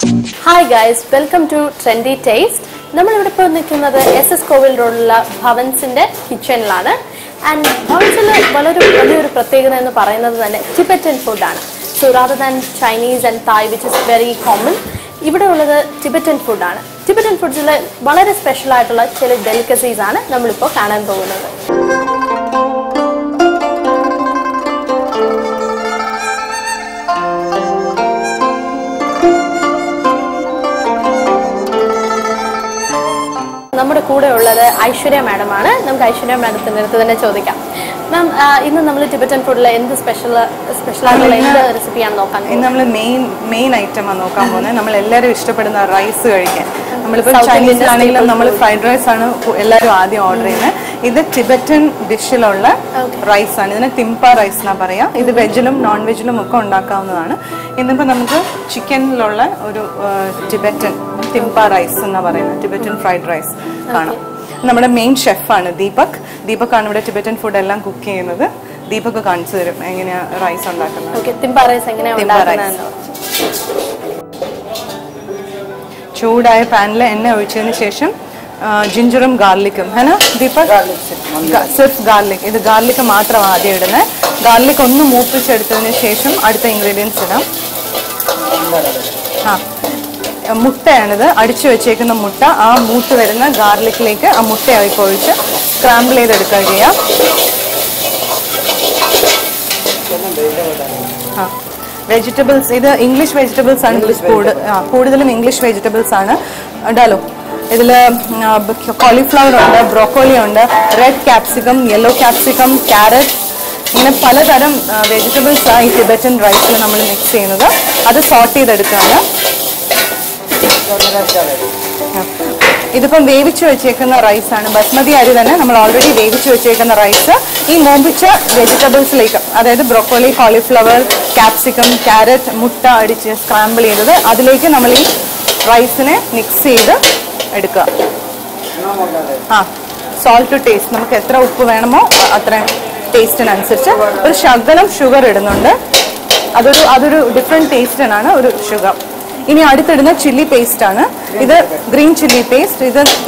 Hi guys, welcome to Trendy Taste. നമ്മൾ ഇവിടെ ഇപ്പോൾ നിൽക്കുന്നത് SS കോവിൽ റോഡിലുള്ള ഭവൻസിന്റെ കിച്ചണിലാണ്. ആൻഡ് ഭവൻസിൽ വലിയൊരു പ്രത്യേകത എന്ന് പറയുന്നത് തന്നെ ടിബറ്റൻ ഫുഡാണ്. So rather than Chinese and Thai which is very common, ഇവിടെ ഉള്ളത് ടിബറ്റൻ ഫുഡാണ്. ടിബറ്റൻ ഫുഡ്സിൽ വളരെ സ്പെഷ്യൽ ആയിട്ടുള്ള ചില ഡെലിക്കസീസ് ആണ് നമ്മളിപ്പോൾ കാണാൻ പോകുന്നത്. നമ്മുടെ കൂടെ ഉള്ളത് ഐശ്വര്യ മാഡം ആണ്. നമുക്ക് ഐശ്വര്യ മാഡത്തിൻ്റെ അടുത്ത് തന്നെ ചോദിക്കാം. മാം, ഇന്ന് നമ്മൾ ടിബറ്റൻ ഫുഡിൽ എന്ത് സ്പെഷ്യലായിട്ടുള്ള എന്ത് റെസിപ്പിയാണ് നോക്കാൻ? ഇന്ന് നമ്മൾ മെയിൻ ഐറ്റമാണ് നോക്കാൻ പോകുന്നത്. നമ്മൾ എല്ലാവരും ഇഷ്ടപ്പെടുന്ന റൈസ് കഴിക്കാൻ. നമ്മളിപ്പോൾ ചൈനീസിലാണെങ്കിലും നമ്മൾ ഫ്രൈഡ് റൈസ് ആണ് എല്ലാവരും ആദ്യം ഓർഡർ ചെയ്യുന്നത്. ഇത് ടിബറ്റൻ ഡിഷിലുള്ള റൈസാണ്. ഇതിന് തിംപ റൈസ് എന്നാ പറയാ. ഇത് വെജിലും നോൺ വെജിലും ഒക്കെ ഉണ്ടാക്കാവുന്നതാണ്. ഇന്നിപ്പോൾ നമുക്ക് ചിക്കനിലുള്ള ഒരു ടിബറ്റൻ തിംപ റൈസ് എന്നാ പറയുന്നത്. ടിബറ്റൻ ഫ്രൈഡ് റൈസ് കാണാം. നമ്മുടെ മെയിൻ ഷെഫാണ് ദീപക് ആണ് ഇവിടെ ടിബറ്റൻ ഫുഡ് എല്ലാം കുക്ക് ചെയ്യുന്നത്. ദീപക് കാണിച്ചു തരും എങ്ങനെയാ റൈസ് ഉണ്ടാക്കുന്നത്. ചൂടായ പാനിൽ എണ്ണ ഒഴിച്ചതിന് ശേഷം ജിഞ്ചറും ഗാർലിക്കും ദീപക് സിർഫ് ഗാർലിക്. ഇത് ഗാർലിക് മാത്രം ആദ്യം ഇടുന്നത്. ഗാർലിക് ഒന്ന് മൂപ്പിച്ചെടുത്തതിന് ശേഷം അടുത്ത ഇൻഗ്രീഡിയൻസ് ഇടാം. മുട്ടയാണിത്, അടിച്ചു വെച്ചേക്കുന്ന മുട്ട. ആ മൂത്ത് വരുന്ന ഗാർലിക്കിലേക്ക് ആ മുട്ടയായി ഒഴിച്ച് സ്ക്രാമ്പിൾ ചെയ്തെടുക്കുക ചെയ്യാം. വെജിറ്റബിൾസ്, ഇത് ഇംഗ്ലീഷ് വെജിറ്റബിൾസ് ആണ്. കൂടുതലും ഇംഗ്ലീഷ് വെജിറ്റബിൾസ് ആണ്. ഇടാലോ, ഇതിൽ കോളിഫ്ലവർ ഉണ്ട്, ബ്രോക്കോളി ഉണ്ട്, red capsicum, yellow capsicum, carrot, ഇങ്ങനെ പലതരം വെജിറ്റബിൾസ് ആണ് ഈ ടിബറ്റൻ റൈസിൽ നമ്മൾ മിക്സ് ചെയ്യുന്നത്. അത് സോട്ട് ചെയ്തെടുക്കുകയാണ്. ഇതിപ്പം വേവിച്ചു വെച്ചേക്കുന്ന റൈസാണ്, ബസ്മതി അരി തന്നെ. നമ്മൾ ഓൾറെഡി വേവിച്ചു വെച്ചേക്കുന്ന റൈസ് ഈ മോമ്പിച്ച വെജിറ്റബിൾസിലേക്ക്, അതായത് ബ്രോക്കോളി, കോളിഫ്ലവർ, ക്യാപ്സിക്കം, ക്യാരറ്റ്, മുട്ട അടിച്ച് സ്ക്രാമ്പിൾ ചെയ്തത്, അതിലേക്ക് നമ്മൾ ഈ റൈസിനെ മിക്സ് ചെയ്ത് എടുക്കുക. സോൾട്ട് ടു ടേസ്റ്റ്, നമുക്ക് എത്ര ഉപ്പ് വേണമോ അത്രയും ടേസ്റ്റിനനുസരിച്ച്. ഒരു ശകലം ഷുഗർ ഇടുന്നുണ്ട്. അതൊരു ഡിഫറെൻറ്റ് ടേസ്റ്റിനാണ് ഒരു ഷുഗർ. ഇനി അടുത്തിടുന്ന ചില്ലി പേസ്റ്റ് ആണ്. ഇത് ഗ്രീൻ ചില്ലി പേസ്റ്റ്.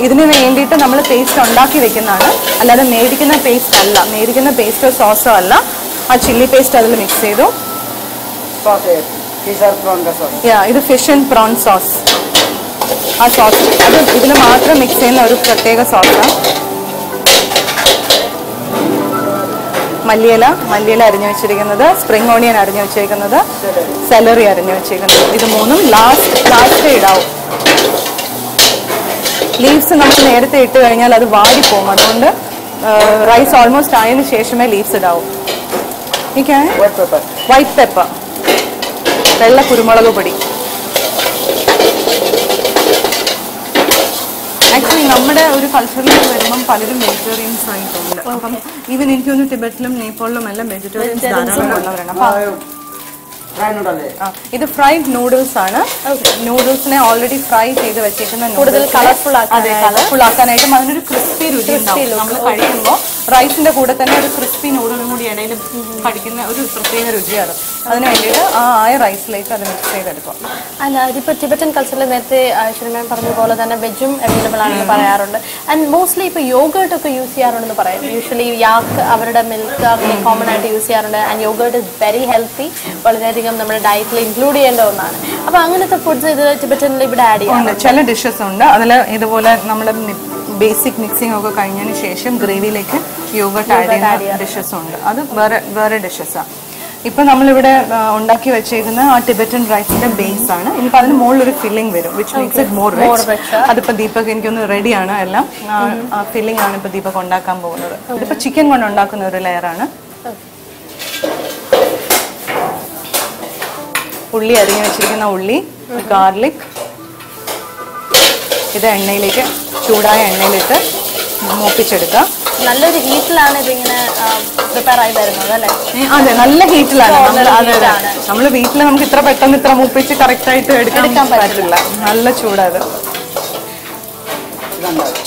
ഇതിന് വേണ്ടിയിട്ട് നമ്മൾ പേസ്റ്റ് ഉണ്ടാക്കി വെക്കുന്നതാണ്, അല്ലാതെ മേടിക്കുന്ന പേസ്റ്റ് അല്ല. മേടിക്കുന്ന പേസ്റ്റോ സോസോ അല്ല. ആ ചില്ലി പേസ്റ്റ് അതിൽ മിക്സ് ചെയ്തു. ഇത് ഫിഷ് ആൻഡ് പ്രോൺ സോസ്. ആ സോസ് അത് ഇതിൽ മാത്രം മിക്സ് ചെയ്യുന്ന ഒരു പ്രത്യേക സോസാണ്. മല്ലിയില അരിഞ്ഞു വെച്ചിരിക്കുന്നത്, സ്പ്രിംഗ് ഓണിയൻ അരിഞ്ഞു വെച്ചേക്കുന്നത്, സെലറി അരിഞ്ഞു വെച്ചേക്കുന്നത്. ഇത് മൂന്നും ലാസ്റ്റ് ഇടാവും. ലീവ്സ് നമ്മൾ നേരത്തെ ഇട്ട് കഴിഞ്ഞാൽ അത് വാടിപ്പോകും. അതുകൊണ്ട് റൈസ് ഓൾമോസ്റ്റ് ആയതിനു ശേഷമേ ലീവ്സ് ഇടാവൂ. വൈറ്റ് പെപ്പർ, വെള്ള കുരുമുളക് പൊടി. ആക്ച്വലി നമ്മുടെ ഒരു കൾച്ചറിലേക്ക് വരുമ്പം പലരും വെജിറ്റേറിയൻസ് ആയിട്ടുണ്ട്. അപ്പം ഈവൻ എനിക്കൊന്ന് ടിബറ്റിലും നേപ്പാളിലും എല്ലാം വെജിറ്റേറിയൻസ് ധാരാളം ഉള്ളവരാണ്. ഇത് ഫ്രൈഡ് നൂഡിൽസ് ആണ്. നൂഡിൽസിനെ ഓൾറെഡി ഫ്രൈ ചെയ്ത് വെച്ചേക്കുന്ന കൂടുതൽ കളർഫുൾ ആക്കാനായിട്ടും അതിനൊരു ക്രിസ്പി രുചി ഉണ്ടാവും. നമ്മൾ കഴിക്കുമ്പോൾ റൈസിന്റെ കൂടെ തന്നെ ഒരു ക്രിസ്പി നൂഡിലും കൂടി ഇടയിൽ കഴിക്കുന്ന ഒരു പ്രത്യേക രുചിയാണ്. അതിന് വേണ്ടിയിട്ട് ആ ആയ റൈസിലേക്ക് അത് മിക്സ് ചെയ്തെടുക്കും. അല്ല, ഇതിപ്പോൾ ടിബറ്റൻ കൾച്ചറിൽ നേരത്തെ ഐശ്വര്യ മാം പറഞ്ഞ പോലെ തന്നെ വെജും അവൈലബിൾ ആണെന്ന് പറയാറുണ്ട്. ആൻഡ് മോസ്റ്റ്ലി ഇപ്പോൾ യോഗേർട്ട് ഒക്കെ യൂസ് ചെയ്യാറുണ്ടെന്ന് പറയാം. യൂഷ്വലി യാക്ക് അവരുടെ മിൽക്ക് അങ്ങനെ കോമൺ ആയിട്ട് യൂസ് ചെയ്യാറുണ്ട്. And yoghurt is very healthy, വളരെയധികം നമ്മുടെ ഡയറ്റിൽ ഇൻക്ലൂഡ് ചെയ്യേണ്ട ഒന്നാണ്. അപ്പോൾ അങ്ങനത്തെ ഫുഡ്സ് ഇത് ടിബറ്റനിൽ ഇവിടെ ആഡ് ചെയ്യുന്നുണ്ട്. ചില ഡിഷസ് ഉണ്ട്. അതിൽ ഇതുപോലെ നമ്മൾ ബേസിക് മിക്സിംഗ് ഒക്കെ കഴിഞ്ഞതിന് ശേഷം ഗ്രേവിയിലേക്ക് യോഗേർട്ട് ആഡ് ചെയ്യുന്ന ഡിഷസ് ഉണ്ട്. അത് വേറെ ഡിഷസാണ്. ഇപ്പം നമ്മളിവിടെ ഉണ്ടാക്കി വെച്ചേക്കുന്ന ആ ടിബറ്റൻ റൈസിന്റെ ബേസ് ആണ്. ഇനിയിപ്പോൾ അതിന് മുകളിലൊരു ഫില്ലിംഗ് വരും, which makes it more rich. അതിപ്പോൾ ദീപക് എനിക്കൊന്ന് റെഡിയാണ് എല്ലാം. ഫില്ലിംഗ് ആണ് ഇപ്പോൾ ദീപക് ഉണ്ടാക്കാൻ പോകുന്നത്. ഇതിപ്പോൾ ചിക്കൻ കൊണ്ട് ഉണ്ടാക്കുന്ന ഒരു ലെയറാണ്. ഉള്ളി അരിഞ്ഞു വെച്ചിരിക്കുന്ന ഉള്ളി, ഗാർലിക്, ഇത് എണ്ണയിലേക്ക് ചൂടായ എണ്ണയിലിട്ട് മൂപ്പിച്ചെടുക്കുക. നല്ലൊരു ഹീറ്റിലാണ് ഇതിങ്ങനെ പ്രിപ്പയർ ആയി വരുന്നത് അല്ലേ? അതെ, നല്ല ഹീറ്റിലാണ്. നമ്മൾ വീട്ടിൽ നമുക്ക് ഇത്ര പെട്ടെന്ന് ഇത്ര മൂപ്പിച്ച് കറക്റ്റ് ആയിട്ട് എടുക്കാൻ പറ്റില്ല. നല്ല ചൂടാത്.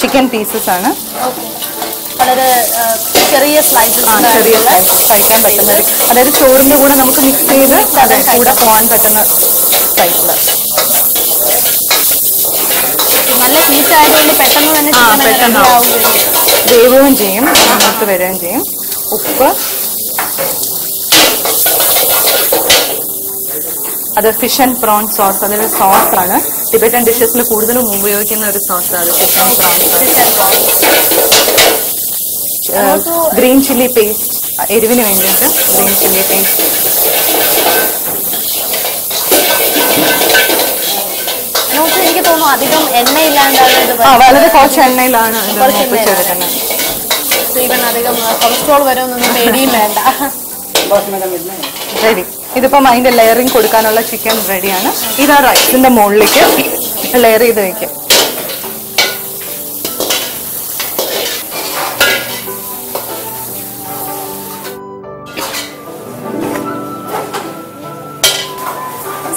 ചിക്കൻ പീസസ് ആണ്. വളരെ ചെറിയ സ്ലൈസസ് കഴിക്കാൻ പറ്റുന്ന, അതായത് ചോറിന്റെ കൂടെ നമുക്ക് മിക്സ് ചെയ്ത് കൂടെ പോകാൻ പറ്റുന്ന സൈസിൽ. നല്ല ഹീറ്റ് ആയതുകൊണ്ട് പെട്ടെന്ന് തന്നെ chicken പെട്ടെന്ന് ready ആവുകയും ചെയ്യും. വേവുകയും ചെയ്യും, മൂത്ത് വരികയും ചെയ്യും. ഉപ്പ്, അത് ഫിഷ് ആൻഡ് പ്രോൺ സോസ്, അതൊരു സോസാണ്. ടിബറ്റൻ ഡിഷസിൽ കൂടുതലും ഉപയോഗിക്കുന്ന ഒരു സോസാണ് fish and prawn sauce. Green chilli paste, എരിവിന് വേണ്ടിയിട്ട് ഗ്രീൻ ചില്ലി പേസ്റ്റ്. നമുക്ക് എനിക്ക് തോന്നുന്നു അധികം എണ്ണയില്ലാണ്ടാണ് ഇത് വളരെ കുറച്ച് എണ്ണയിലാണ് ഇത് മൂപ്പിച്ചെടുക്കുന്നത്. ഈവൻ അധികം കൊളസ്ട്രോൾ വരുമെന്നൊന്നും പേടിയും വേണ്ട. റെഡി. ഇതിപ്പം അതിന്റെ ലെയറിങ് കൊടുക്കാനുള്ള ചിക്കൻ റെഡിയാണ്. ഇതാ റൈസിന്റെ മുകളിലേക്ക് ലെയർ ചെയ്ത് വെക്കും.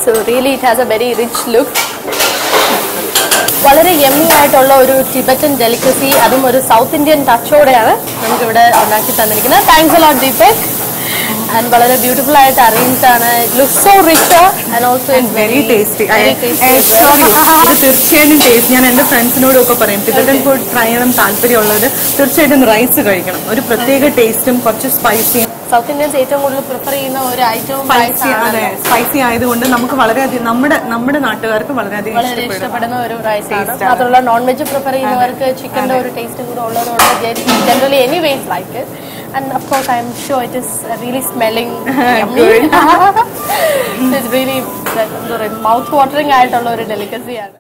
So really it has a very rich look. വളരെ യമ്മി ആയിട്ടുള്ള ഒരു ടിബറ്റൻ ഡെലിക്കസി, അതും ഒരു സൗത്ത് ഇന്ത്യൻ ടച്ചോടെയാണ് നമുക്കിവിടെ ഉണ്ടാക്കി തന്നിരിക്കുന്നത്. Thanks a lot Deepak. And വളരെ ബ്യൂട്ടിഫുൾ ആയിട്ട് അറേഞ്ച്ഡ് ആണ്. It looks so rich and also it's very tasty. ഇത് തീർച്ചയായിട്ടും ടേസ്റ്റ്. ഞാൻ എന്റെ ഫ്രണ്ട്സിനോടും ഒക്കെ പറയും, ടിബറ്റൻ ഫുഡ് ട്രൈ ചെയ്യണം താല്പര്യമുള്ളത് തീർച്ചയായിട്ടും റൈസ് കഴിക്കണം. ഒരു പ്രത്യേക ടേസ്റ്റും കുറച്ച് സ്പൈസിയും. സൗത്ത് ഇന്ത്യൻസ് ഏറ്റവും കൂടുതൽ പ്രിഫർ ചെയ്യുന്ന ഒരു ഐറ്റവും സ്പൈസി ആയതുകൊണ്ട് നമുക്ക് വളരെയധികം നമ്മുടെ നാട്ടുകാർക്ക് വളരെയധികം ഇഷ്ടപ്പെടുന്ന ഒരു റൈസ് ആണ്. മാത്രമല്ല നോൺ വെജ് പ്രിഫർ ചെയ്യുന്നവർക്ക് ചിക്കന്റെ ഒരു ടേസ്റ്റ് കൂടെ ഉള്ളതുകൊണ്ട് generally anyways like it. And of course, I'm sure it is really smelling yummy. It's really mouth-watering ആയിട്ടുള്ള ഒരു delicacy ആണ്.